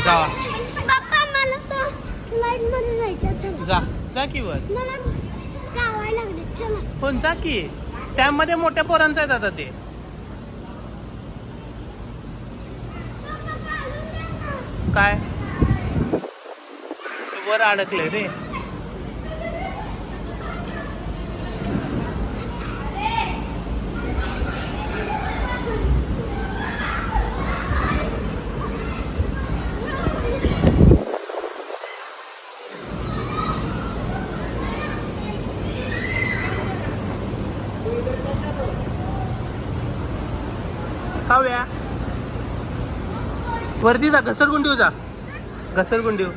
जावा बाप्पा मला तो स्लाइड मध्ये जायचं. जा जा की वर. मला गावायला लागले. चला. पण जा की. त्यामध्ये मोठ्या पोरांचं आहेत आता ते. काय वर अडकले रे. काव्या वरती जा. घसरगुंडीव जा. घसरगुंडीव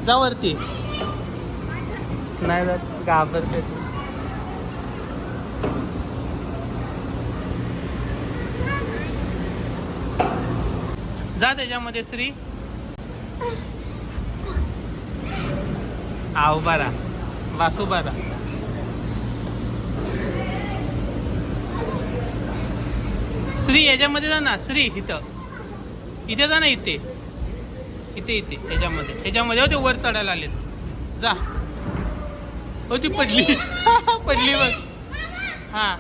जा वरती. नाही जात घाबरते. जा त्याच्यामध्ये श्री. आ उभा राहा. वासू उभा राहा. श्री याच्यामध्ये जा ना. श्री इथं इथे जा ना. इथे इथे इथे ह्याच्यामध्ये ह्याच्यामध्ये ते वर चढायला आले. जा. हो ती पडली. पडली बघ. हा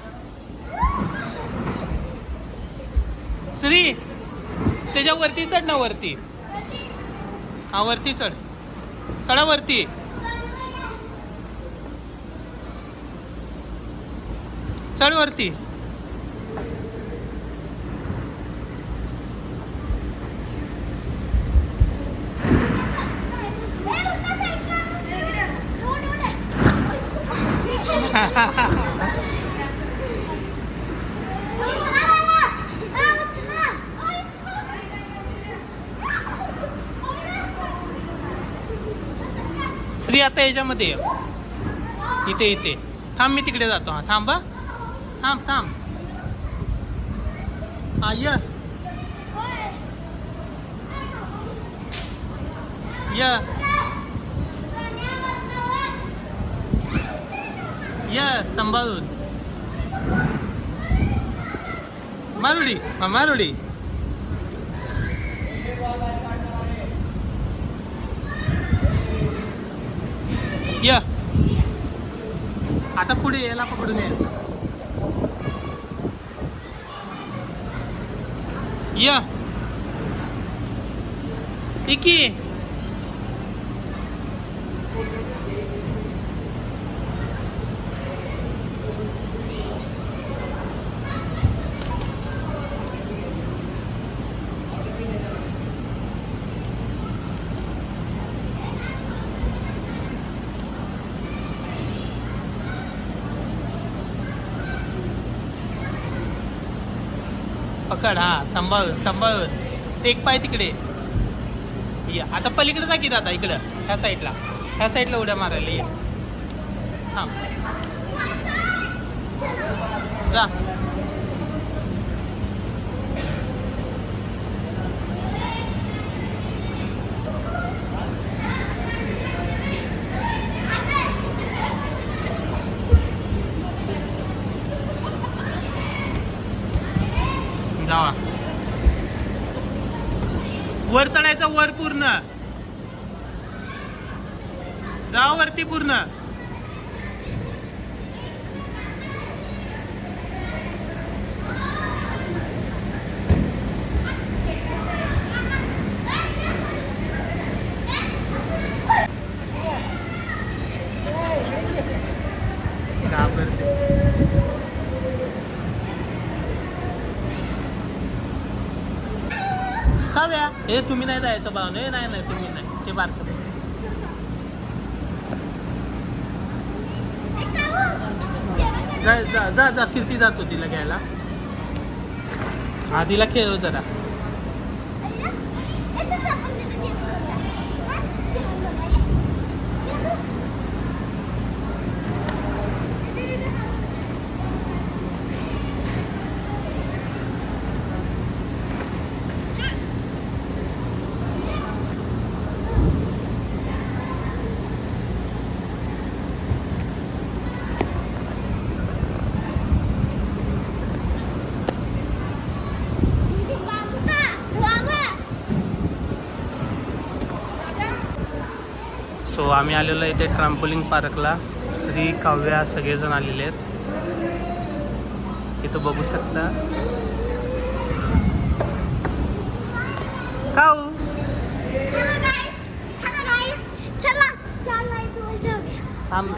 श्री त्याच्या वरती चढ ना. वरती. हा वरती चढ. चढा वरती. चढ वरती. श्री आता याच्यामध्ये ये. इथे इथे थांब. मी तिकडे जातो. हा थांब. थांब थांब. हा य सांभाळून. मारुडी मारुडी. य आता पुढे यायला पकडून यायचं. य इकी. पकड. हा सांभाळून सांभाळून. ते एक पाय तिकडे. या आता पलीकडे जा की दादा. इकडं ह्या साईडला उड्या मारायला ये. हा जा. जावा. वर चढायचं. वर पूर्ण जा. वरती पूर्ण. घाबरते. काव्या हे तुम्ही नाही जायचं भाऊ. नाही नाही तुम्ही नाही. ते बारक जा जा जा. कीर्ती जातो तिला घ्यायला. हा तिला खेळव जरा. सो आम्ही आलेलो आहे इथे ट्रॅम्पोलिंग पार्कला. श्री, काव्या सगळेजण आलेले आहेत. इथं बघू शकता. काऊ चला चला चला. थांब.